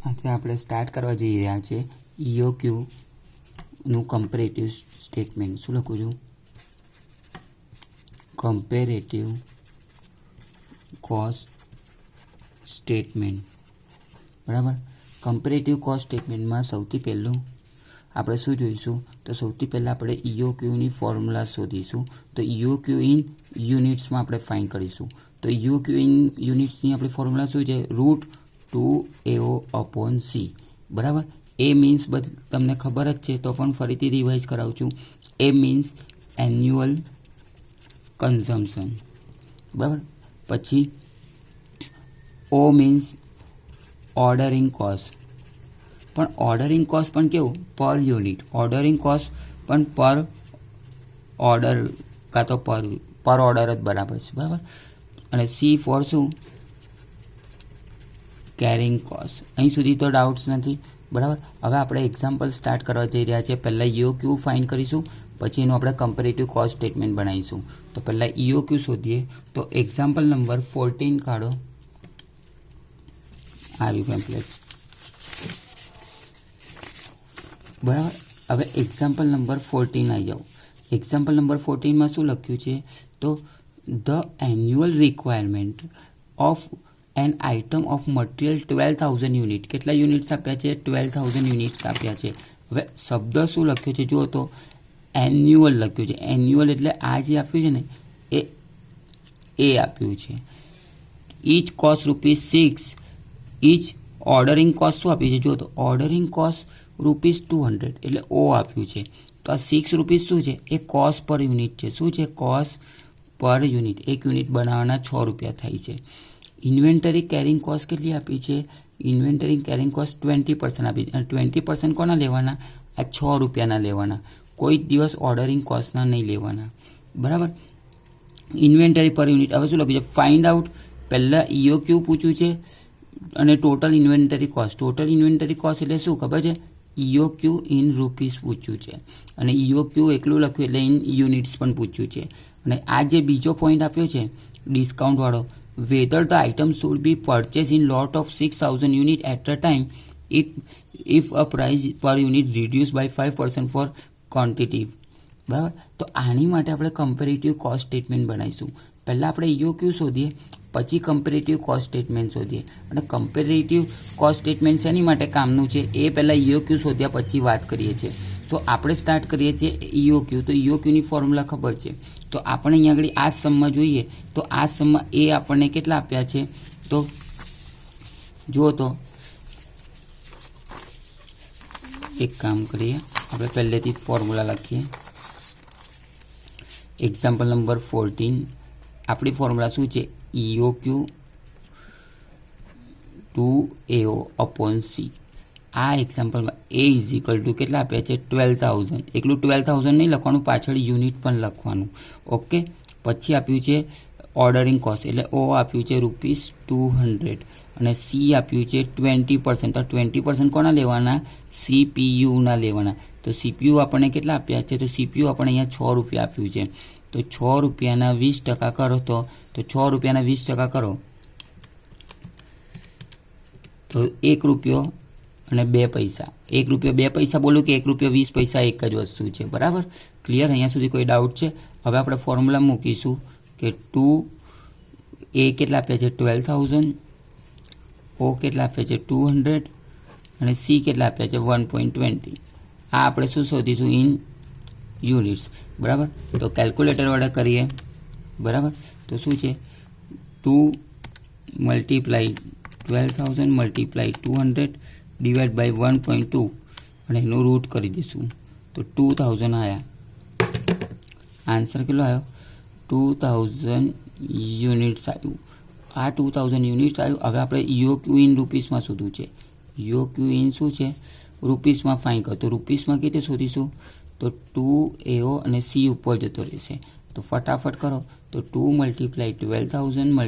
આજે આપણે સ્ટાર્ટ કરવા જઈ રહ્યા છે EOQનું કમ્પેરેટિવ સ્ટેટમેન્ટ. શું લખું છું? Comparative cost statement. બરાબર. કમ્પેરેટિવ કોસ્ટ સ્ટેટમેન્ટમાં સૌથી પહેલું આપણે શું જોઈશું? તો સૌથી પહેલાં આપણે EOQની ફોર્મ્યુલા શોધીશું. તો EOQ ઇન યુનિટ્સમાં આપણે ફાઇન્ડ કરીશું. તો EOQ ઇન યુનિટ્સની આપણી ફોર્મ્યુલા શું છે? √2AO/C. બરાબર. એ મીન્સ તમને ખબર જ છે, તો પણ ફરીથી રિવાઇઝ કરાવું છું. એ મીન્સ એન્યુઅલ કન્ઝમ્પશન. બરાબર. પછી O મીન્સ ઓર્ડરિંગ કોસ્ટ. પણ ઓર્ડરિંગ કોસ્ટ પણ કેવું? પર યુનિટ. ઓર્ડરિંગ કોસ્ટ પણ પર ઓર્ડર કાં તો પર ઓર્ડર જ બરાબર છે. બરાબર. અને C ફોર શું? Carrying cost. અહીં સુધી તો ડાઉટ્સ નથી. બરાબર. હવે આપણે એક્ઝામ્પલ સ્ટાર્ટ કરવા જઈ રહ્યા છીએ. પહેલાં EOQ ફાઇન્ડ કરીશું, પછી એનું આપણે કમ્પેરેટિવ કોસ્ટ સ્ટેટમેન્ટ બનાવીશું. તો પહેલાં EOQ શોધીએ. તો એક્ઝામ્પલ નંબર 14 કાઢો. આવ્યું ટેમ્પલેટ. બરાબર. હવે એક્ઝામ્પલ નંબર 14 આવી જાઓ. એક્ઝામ્પલ નંબર 14માં શું લખ્યું છે? તો the annual requirement of an item of material 12,000 unit. કેટલા યુનિટ્સ આપ્યા છે? 12,000 યુનિટ્સ આપ્યા છે. હવે શબ્દ શું લખ્યો છે? જુઓ તો એન્યુઅલ લખ્યું છે. એન્યુઅલ એટલે આ જે આપ્યું છે ને એ આપ્યું છે. Each cost ₹6. Each ordering cost શું આપ્યું છે? જુઓ તો ઓર્ડરિંગ કોસ્ટ ₹200 એટલે O આપ્યું છે. તો આ ₹6 શું છે? એ કોસ્ટ પર યુનિટ છે. શું છે? કોસ્ટ પર યુનિટ. એક યુનિટ બનાવવાના ₹6 થાય છે. ઇન્વેન્ટરી કેરિંગ કોસ્ટ કેટલી આપી છે? ઇન્વેન્ટરી કેરિંગ કોસ્ટ 20% આપી છે. અને 20% કોના લેવાના? આ ₹6 લેવાના. કોઈ દિવસ ઓર્ડરિંગ કોસ્ટના નહીં લેવાના. બરાબર. ઇન્વેન્ટરી પર યુનિટ. હવે શું લખ્યું છે? Find out. પહેલાં EOQ પૂછ્યું છે અને total inventory cost. Total inventory cost એટલે શું ખબર છે? EOQ ઇન રૂપીસ પૂછ્યું છે. અને EOQ એકલું લખ્યું એટલે ઇન યુનિટ્સ પણ પૂછ્યું છે. અને આ જે બીજો પોઈન્ટ આપ્યો છે ડિસ્કાઉન્ટવાળો, whether the item should be purchased in lot of 6,000 unit at a time if a price per unit reduced by 5% for quantity. બરાબર. તો આની માટે આપણે કમ્પેરેટિવ કોસ્ટ સ્ટેટમેન્ટ બનાવીશું. પહેલાં આપણે EOQ શોધીએ, પછી કમ્પેરેટિવ કોસ્ટ સ્ટેટમેન્ટ શોધીએ. અને કમ્પેરેટિવ કોસ્ટ સ્ટેટમેન્ટ શેની માટે કામનું છે એ પહેલાં EOQ શોધ્યા પછી વાત કરીએ છીએ. તો આપણે સ્ટાર્ટ કરીએ છીએ EOQ. તો EOQની ફોર્મ્યુલા ખબર છે. તો આપણે અહીંયા આગળ આ સમમાં જોઈએ તો આ સમમાં એ આપણને કેટલા આપ્યા છે? તો જુઓ તો એક કામ કરીએ, આપણે પહેલેથી ફોર્મ્યુલા લખીએ. એક્ઝામ્પલ નંબર 14 આપણી ફોર્મ્યુલા શું છે? EOQ 2AO/C. આ એક્ઝામ્પલમાં A = કેટલા આપ્યા છે? 12,000. એકલું 12,000 નહીં લખવાનું, પાછળ યુનિટ પણ લખવાનું. ઓકે. પછી આપ્યું છે ઓર્ડરિંગ કોસ્ટ એટલે O આપ્યું છે ₹200 અને C આપ્યું છે 20%. તો 20% કોના લેવાના? CPUના લેવાના. તો CPU આપણને કેટલા આપ્યા છે? તો CPU આપણે અહીંયા ₹6 આપ્યું છે. તો ₹6ના 20% કરો તો ₹6ના 20% કરો તો ₹1 અને 2 પૈસા. ₹1 2 બોલું કે ₹1 20 એક જ વસ્તુ છે. બરાબર. ક્લિયર? અહીંયા સુધી કોઈ ડાઉટ છે? હવે આપણે ફોર્મ્યુલા મૂકીશું કે A કેટલા આપ્યા છે? 12,000. O કેટલા આપ્યા છે? 200 અને C કેટલા આપ્યા છે? 1.20. આ આપણે શું શોધીશું? In units. બરાબર. તો કેલ્ક્યુલેટર વડે કરીએ. બરાબર. તો શું છે? 2 × 12,000 × 200 ડિવાઈડ બાય 1.2 અને એનું રૂટ કરી દઈશું. તો 2,000 આવ્યા. આન્સર કેટલો આવ્યો? 2,000 યુનિટ્સ આવ્યું. આ 2,000 યુનિટ્સ આવ્યું. હવે આપણે EOQ ઇન રૂપીસમાં શોધવું છે. EOQ ઇન શું છે? રૂપીસમાં ફાઇન કરો. તો રૂપીસમાં કેવી રીતે શોધીશું? તો 2AO અને C ઉપર જતો રહેશે. તો ફટાફટ કરો. તો 2 × 12,000 ×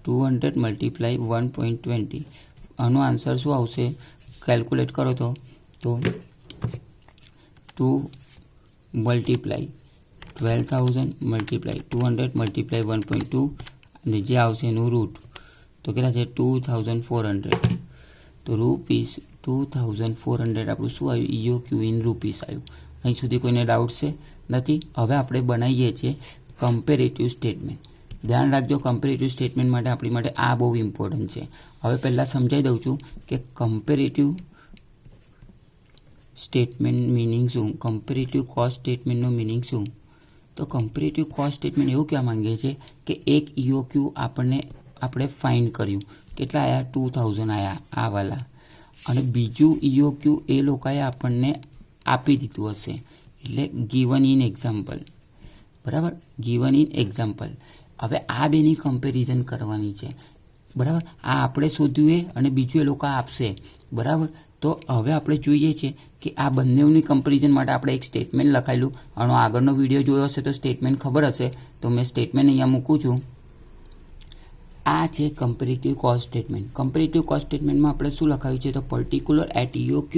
200 × 1.20. આનો આન્સર શું આવશે? કેલ્ક્યુલેટ કરો તો 2 × 12,000 × 200 × 1.2 અને જે આવશે એનું રૂટ તો કેટલા છે? 2,400. તો ₹2400 આપણું શું આવ્યું, EOQ ઇન રૂપીસ આવ્યું. અહીં સુધી કોઈને ડાઉટ છે? નથી. હવે આપણે બનાવીએ છીએ કમ્પેરેટિવ સ્ટેટમેન્ટ. ધ્યાન રાખજો, કમ્પેરેટિવ સ્ટેટમેન્ટ માટે આપણી માટે આ બહુ ઇમ્પોર્ટન્ટ છે. હવે પહેલાં સમજાવી દઉં છું કે કમ્પેરેટિવ સ્ટેટમેન્ટ મિનિંગ શું, કમ્પેરેટિવ કોસ્ટ સ્ટેટમેન્ટનો મિનિંગ શું. તો કમ્પેરેટિવ કોસ્ટ સ્ટેટમેન્ટ એવું કહેવા માંગીએ છીએ કે એક EOQ આપણે ફાઇન્ડ કર્યું, કેટલા આવ્યા, 2000 આવ્યા આ વાલા, અને બીજું EOQ એ લોકોએ આપણને આપી દીધું હશે, એટલે ગિવન ઇન એક્ઝામ્પલ. બરાબર, ગિવન ઇન એક્ઝામ્પલ. હવે આ બેની કમ્પેરિઝન કરવાની છે. બરાબર, આ આપણે શોધ્યું અને બીજું એ લોકો આપશે. બરાબર, તો હવે આપણે જોઈએ છીએ કે આ બંનેની કમ્પેરિઝન માટે આપણે એક સ્ટેટમેન્ટ લખાયેલું, આનો આગળનો વિડીયો જોયો હશે તો સ્ટેટમેન્ટ ખબર હશે, તો મેં સ્ટેટમેન્ટ અહીંયા મૂકું છું. આ છે comparative cost statement. Comparative cost સ્ટેટમેન્ટમાં આપણે શું લખાયું છે, તો particular at EOQ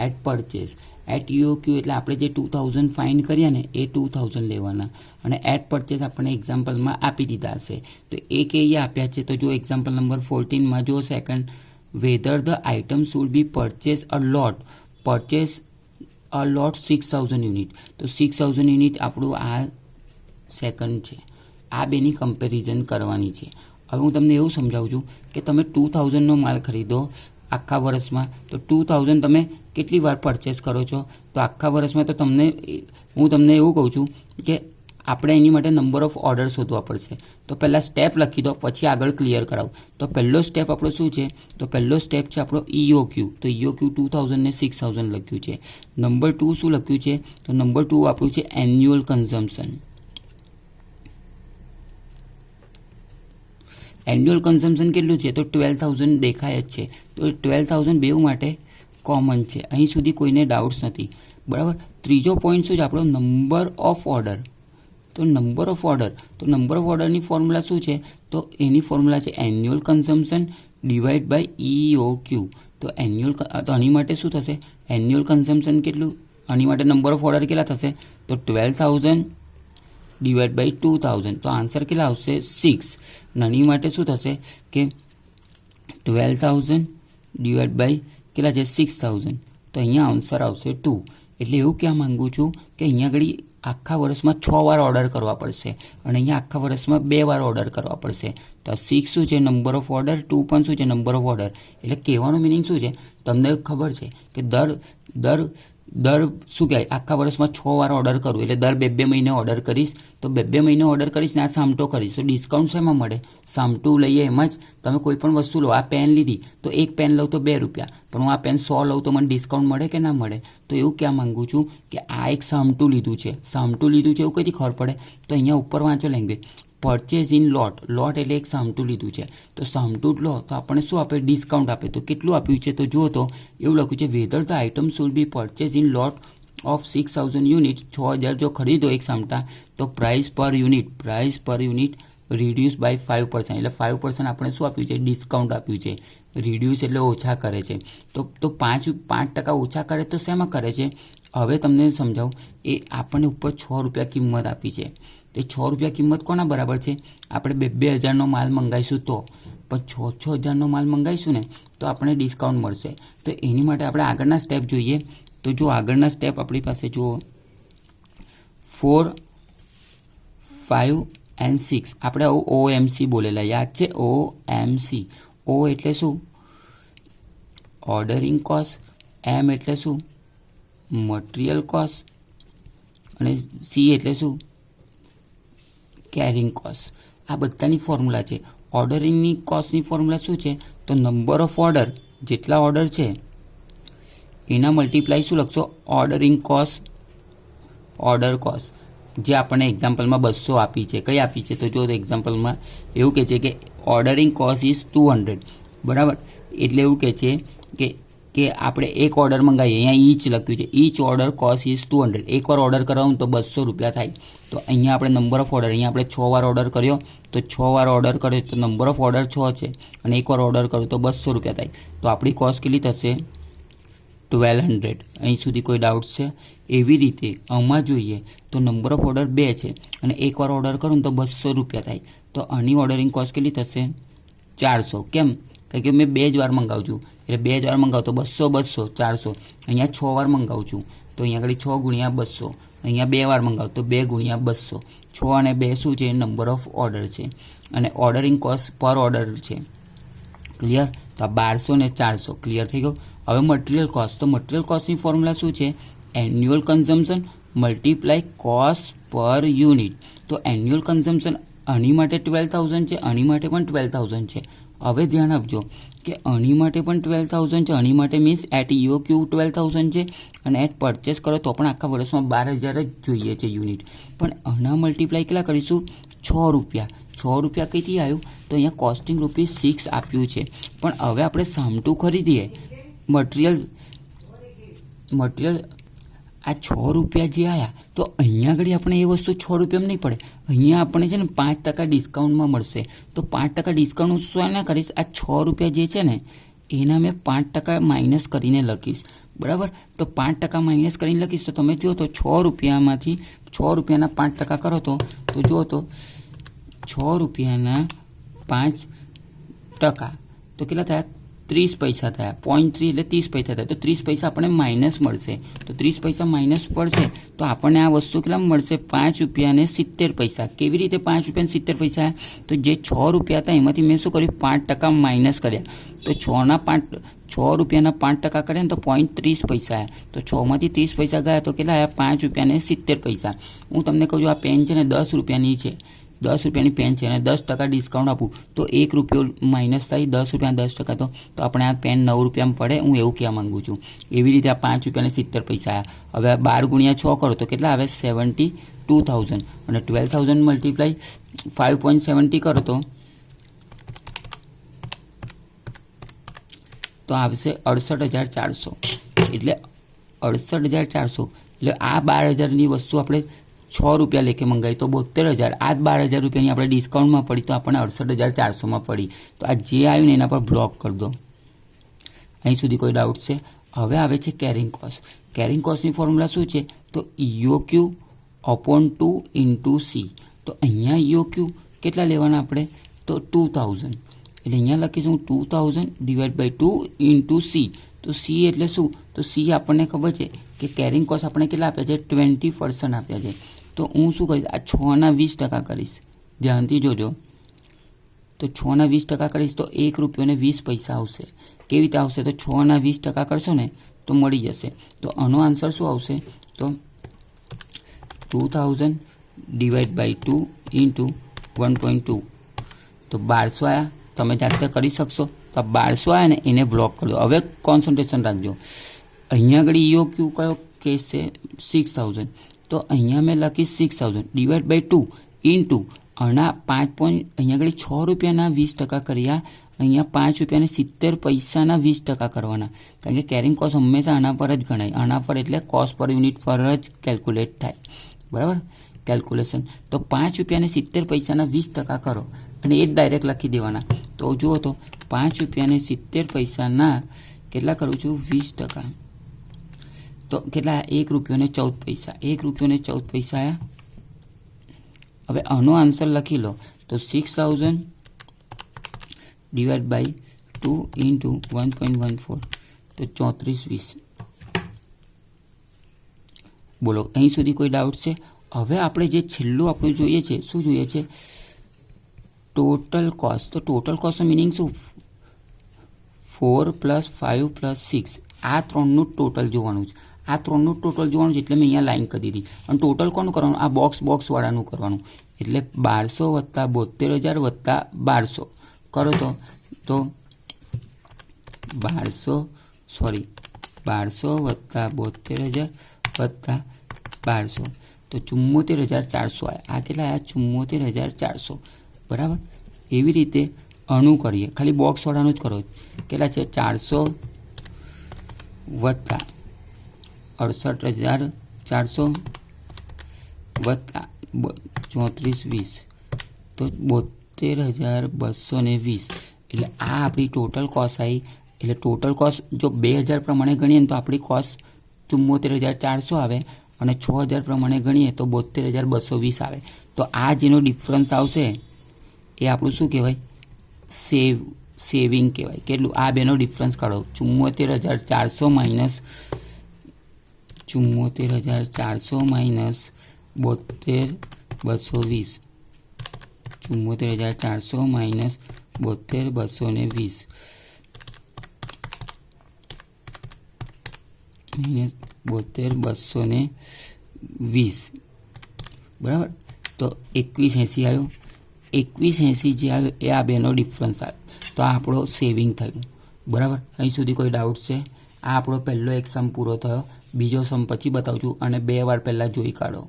at purchase. At EOQ એટલે આપણે જે 2000 ફાઇન્ડ કર્યા ને એ 2000 લેવાના, અને એટ પરચેસ આપણને એક્ઝામ્પલમાં આપી દીધા હશે. તો એ કઈ આપ્યા છે, તો જો એક્ઝામ્પલ નંબર 14માં જો second, whether the item should be purchase a lot, purchase a lot 6000 unit. તો 6000 યુનિટ આપણું આ સેકન્ડ છે. આ બેની કમ્પેરિઝન કરવાની છે. હવે હું તમને એવું સમજાવું છું કે તમે 2000નો માલ ખરીદો આખા વર્ષમાં, તો 2000 તમે કેટલી વાર પરચેસ કરો છો, તો આખા વર્ષમાં તો હું તમને એવું કહું છું કે આપણે એની માટે નંબર ઓફ ઓર્ડર શોધવા પડશે. તો પહેલાં સ્ટેપ લખી દો, પછી આગળ ક્લિયર કરાવું. તો પહેલો સ્ટેપ આપણો શું છે, તો પહેલો સ્ટેપ છે આપણો EOQ. તો EOQ 2000 ને 6000 લખ્યું છે. નંબર 2 શું લખ્યું છે, તો નંબર 2 આપણું છે એન્યુઅલ કન્ઝમ્પશન. એન્યુઅલ કન્ઝમ્પશન કેટલું છે, તો 12000 દેખાય જ છે. તો 12000 બેઉ માટે કોમન છે, અહીં સુધી કોઈને ડાઉટ્સ નથી. બરાબર, ત્રીજો પોઈન્ટ શું છે આપણો, નંબર ઓફ ઓર્ડર. તો નંબર ઓફ ઓર્ડરની ફોર્મ્યુલા શું છે, તો એની ફોર્મ્યુલા છે annual consumption divide by EOQ. તો આની માટે શું થશે, એન્યુઅલ કન્ઝમ્પશન કેટલું, આની માટે નંબર ઓફ ઓર્ડર કેટલા થશે, તો 12000 ડિવાઈડ બાય 2000. તો આન્સર કેટલા આવશે, 6. નાની માટે શું થશે કે 12000 ડિવાઈડ બાય કેટલા છે, 6000. તો અહીંયા આન્સર આવશે 2. એટલે એવું કહેવા માગું છું કે અહીંયા આગળ આખા વર્ષમાં 6 વાર ઓર્ડર કરવા પડશે, અને અહીંયા આખા વર્ષમાં 2 વાર ઓર્ડર કરવા પડશે. તો 6 શું છે, નંબર ઓફ ઓર્ડર, 2 પણ શું છે, નંબર ઓફ ઓર્ડર. એટલે કહેવાનું મિનિંગ શું છે, તમને ખબર છે કે દર શું કહેવાય, આખા વર્ષમાં 6 વાર ઓર્ડર કરું, એટલે દર 2 મહિને ઓર્ડર કરીશ. તો 2 મહિને ઓર્ડર કરીશ ને આ સામટો કરીશ, તો ડિસ્કાઉન્ટ શેમાં મળે, સામટું લઈએ એમાં જ. તમે કોઈ પણ વસ્તુ લો, આ પેન લીધી તો એક પેન લઉં તો ₹2, પણ હું આ પેન 100 લઉં તો મને ડિસ્કાઉન્ટ મળે કે ના મળે. તો એવું કહેવા માગું છું કે આ એક સામટું લીધું છે એવું કઈથી ખબર પડે, તો અહીંયા ઉપર વાંચો લેંગ્વેજ, પરચેઝ ઇન લોટ. લોટ એટલે એક સામટું લીધું છે, તો સામટું લો તો આપણને શું આપે, ડિસ્કાઉન્ટ આપે. તો કેટલું આપ્યું છે, તો જુઓ તો એવું લખ્યું છે, whether the item should be purchase in lot of 6000 unit. 6000 જો ખરીદો એક સામટા, તો પ્રાઇસ પર યુનિટ રિડ્યુસ બાય 5%. એટલે 5% આપણે શું આપ્યું છે, ડિસ્કાઉન્ટ આપ્યું છે. રિડ્યુસ એટલે ઓછા કરે છે. તો 5% ઓછા કરે તો શેમાં કરે છે, હવે તમને સમજાવું. એ આપણને ઉપર ₹6 કિંમત આપી છે. તે ₹6 કિંમત કોના બરાબર છે, આપણે 2,000નો માલ મંગાવીશું તો, પણ 6,000નો માલ મંગાવીશું ને તો આપણે ડિસ્કાઉન્ટ મળશે. તો એની માટે આપણે આગળના સ્ટેપ જોઈએ. તો જો આગળના સ્ટેપ આપણી પાસે જુઓ, 4, 5 and 6 આપણે OMC બોલેલા, યાદ છે, OMC. O એટલે શું, ઓર્ડરિંગ કોસ્ટ. M એટલે શું, મટીરિયલ કોસ્ટ. અને C એટલે શું, કેરિંગ કોસ્ટ. આ બધાની ફોર્મ્યુલા છે. ઓર્ડરિંગની કોસ્ટની ફોર્મ્યુલા શું છે, તો નંબર ઓફ ઓર્ડર, જેટલા ઓર્ડર છે એના મલ્ટીપ્લાય શું લખશો, ઓર્ડરિંગ કોસ્ટ, ઓર્ડર કોસ્ટ. જે આપણને એક્ઝામ્પલમાં 200 આપી છે, કઈ આપી છે, તો જો એક્ઝામ્પલમાં એવું કહે છે કે ઓર્ડરિંગ કોસ્ટ ઇઝ 200. બરાબર, એટલે એવું કહે છે કે આપણે એક ઓર્ડર મંગાવીએ, અહીંયા ઈચ લખ્યું છે, ઈચ ઓર્ડર કોસ્ટ ઇઝ 200. એકવાર ઓર્ડર કરાવું તો ₹200 થાય. તો અહીંયા આપણે નંબર ઓફ ઓર્ડર, અહીંયા આપણે 6 વાર ઓર્ડર કર્યો, તો 6 વાર ઓર્ડર કર્યો તો નંબર ઓફ ઓર્ડર 6 છે, અને એકવાર ઓર્ડર કર્યો તો ₹200 થાય. તો આપણી કોસ્ટ કેટલી થશે, 1200. અહીં સુધી કોઈ ડાઉટ્સ છે? એવી રીતે આમાં જોઈએ તો નંબર ઓફ ઓર્ડર 2 છે, અને એકવાર ઓર્ડર કરું તો ₹200 થાય. તો આની ઓર્ડરિંગ કોસ્ટ કેટલી થશે, 400. કેમ, કારણ કે મેં 2 જ વાર મંગાવું છું, એટલે 2 જ વાર મંગાવું તો 200 200 400. અહીંયા 6 વાર મંગાવું છું તો અહીંયા આગળ 6 ગુણ્યા 200. અહીંયા 2 વાર મંગાવું તો 2 ગુણ્યા 200. 6 અને 2 શું છે? નંબર ઓફ ઓર્ડર છે અને ઓર્ડરિંગ કોસ્ટ પર ઓર્ડર છે. ક્લિયર? તો આ 1200 ને 400 ક્લિયર થઈ ગયું. હવે મટીરિયલ કોસ્ટ. તો મટીરિયલ કોસ્ટની ફોર્મ્યુલા શું છે? એન્યુઅલ કન્ઝમ્પશન મલ્ટીપ્લાય કોસ્ટ પર યુનિટ. તો એન્યુઅલ કન્ઝમ્પશન આની માટે 12,000 છે, આની માટે પણ 12,000 છે. હવે ધ્યાન આપજો કે આની માટે પણ 12,000 છે, આની માટે મીન્સ એટ EOQ 12,000 છે અને એટ પરચેસ કરો તો પણ આખા વર્ષમાં 12,000 જ જોઈએ છે યુનિટ. પણ આના મલ્ટીપ્લાય કેટલા કરીશું? 6 રૂપિયા. 6 રૂપિયા કઈથી આવ્યું? તો અહીંયા કોસ્ટિંગ ₹6 આપ્યું છે. પણ હવે આપણે સામટું ખરીદીએ મટીરિયલ આ 6 રૂપિયા જે આવ્યા તો અહીંયા આગળ આપણે એ વસ્તુ 6 રૂપિયામાં નહીં પડે. અહીંયા આપણે છે ને 5% ડિસ્કાઉન્ટમાં મળશે. તો 5% ડિસ્કાઉન્ટ હું શું ના કરીશ? આ 6 રૂપિયા જે છે ને એના મેં 5% માઇનસ કરીને લખીશ. બરાબર? તો 5% માઇનસ કરીને લખીશ તો તમે જુઓ તો 6 રૂપિયામાંથી 6 રૂપિયાના 5% કરો તો જુઓ તો 6 રૂપિયાના 5% તો કેટલા થયા? 30 પૈસા થયા. 0.3 એટલે 30 પૈસા થયા. તો 30 પૈસા આપણને માઇનસ મળશે. તો 30 પૈસા માઇનસ પડશે તો આપણને આ વસ્તુ કેટલા મળશે? 5 રૂપિયા ને 70 પૈસા. કેવી રીતે 5 રૂપિયા 70 પૈસા? તો જે 6 રૂપિયા હતા એમાંથી મેં શું કર્યું? 5% માઇનસ કર્યા. તો 6 રૂપિયાના 5% કર્યા ને તો 0.30 પૈસા આવ્યા. તો 6માંથી 30 પૈસા ગયા તો કેટલા આવ્યા? 5 રૂપિયા ને 70 પૈસા. હું તમને કહું છું આ પેન છે ને 10 રૂપિયાની છે. 10 રૂપિયાની પેન છે અને 10% ડિસ્કાઉન્ટ આપું તો ₹1 માઇનસ થાય. 10 રૂપિયા 10% તો આપણે આ પેન 9 રૂપિયામાં પડે. હું એવું કહેવા માંગુ છું. એવી રીતે આ 5 રૂપિયા ને 70 પૈસા આવ્યા. હવે 12 ગુણ્યા 6 કરો તો કેટલા આવે? 72,000 અને 12,000 મલ્ટીપ્લાય 5.70 કરો તો આવશે 68,400. એટલે 68,400 એટલે આ 12,000ની વસ્તુ આપણે 6 રૂપિયા લેખે મંગાવી તો 72,000. આ 12,000 રૂપિયાની આપણે ડિસ્કાઉન્ટમાં પડી તો આપણને 68,400માં પડી. તો આ જે આવ્યું ને એના પર બ્લોક કરી દો. અહીં સુધી કોઈ ડાઉટ છે? હવે આવે છે કેરિંગ કોસ્ટ. કેરિંગ કોસ્ટની ફોર્મ્યુલા શું છે? તો EOQ upon 2 into C. તો અહીંયા EOQ કેટલા લેવાના આપણે? તો 2,000. એટલે અહીંયા લખીશું 2,000 ડિવાઈડ બાય 2 into C. તો C એટલે શું? તો C આપણને ખબર છે કે કેરિંગ કોસ્ટ આપણે કેટલા આપ્યા છે? 20% આપ્યા છે. તો હું શું કરીશ? આ 6ના 20% કરીશ. ધ્યાનથી જોજો. તો 6ના 20% કરીશ તો ₹1.20 આવશે. કેવી રીતે આવશે? તો 6ના 20% કરશો ને તો મળી જશે. તો આનો આન્સર શું આવશે? તો 2,000 ડિવાઈડ બાય 2 ઇન્ટુ 1.2 તો 1200 આવ્યા. તમે જાતે કરી શકશો. તો 1200 આવ્યા ને એને બ્લોક કરી દો. હવે કોન્સન્ટ્રેશન રાખજો. અહીંયા આગળ EOQ કયો કેસ છે? 6,000. તો અહીંયા મેં લખીશ 6,000 ડિવાઈડ બાય 2 ઇન્ટુ આના 5. અહીંયા આગળ 6 રૂપિયાના 20% કર્યા. અહીંયા 5 રૂપિયાને 70 પૈસાના 20% કરવાના. કારણ કે કેરિંગ કોસ્ટ હંમેશા આના પર જ ગણાય. આના પર એટલે કોસ્ટ પર યુનિટ પર જ કેલ્ક્યુલેટ થાય. બરાબર? કેલ્ક્યુલેશન. તો 5 રૂપિયાને 70 પૈસાના 20% કરો અને એ જ ડાયરેક્ટ લખી દેવાના. તો જુઓ તો 5 રૂપિયાને 70 પૈસાના કેટલા કરું છું? 20%. તો કેટલા? ₹1.14. ₹1.14 આવ્યા. હવે આનો આન્સર લખી લો તો 6,000 ડિવાઈડ બાય 2 ઇન્ટુ 1.14 તો 3420. બોલો અહીં સુધી કોઈ ડાઉટ છે? હવે આપણે જે છેલ્લું આપણું જોઈએ છે શું જોઈએ છે? Total cost. તો ટોટલ કોસ્ટનું મિનિંગ શું? 4 + 5 + 6 આ ત્રણનું ટોટલ જોવાનું છે. આ ત્રણનું ટોટલ જોવાનું છે એટલે મેં અહીંયા લાઈન કરી દીધી. અને ટોટલ કોનું કરવાનું? આ બોક્સવાળાનું કરવાનું. એટલે 1200 + 72,000 + 1200 કરો તો 1200 + 72,000 + 1200 તો 74,400 આવ્યા. આ કેટલા આવ્યા? 74,400. બરાબર? એવી રીતે અણુ કરીએ. ખાલી બોક્સવાળાનું જ કરો. કેટલા છે? 400 + 68,400 + 3420 તો 72,220. એટલે આ આપણી ટોટલ કોસ્ટ આવી. એટલે ટોટલ કોસ્ટ જો 2,000 પ્રમાણે ગણીએ ને તો આપણી કોસ્ટ 74,400 આવે અને 6,000 પ્રમાણે ગણીએ તો 72,220 આવે. તો આ જેનો ડિફરન્સ આવશે એ આપણું શું કહેવાય? સેવિંગ કહેવાય. કેટલું? આ બેનો ડિફરન્સ કાઢો. 74,400 માઇનસ 72,220. 74,400 માઇનસ 72,220 માઇનસ 72,220 બરાબર. તો 2180 આવ્યો. 2180 જે આવ્યો એ આ બેનો ડિફરન્સ આવ્યો. તો આ આપણો સેવિંગ થયું. બરાબર. અહીં સુધી કોઈ ડાઉટ છે? આ આપણો પહેલો એક સમ પૂરો થયો. બીજો સમ પછી બતાવું છું અને 2 વાર પહેલાં જોઈ કાઢો.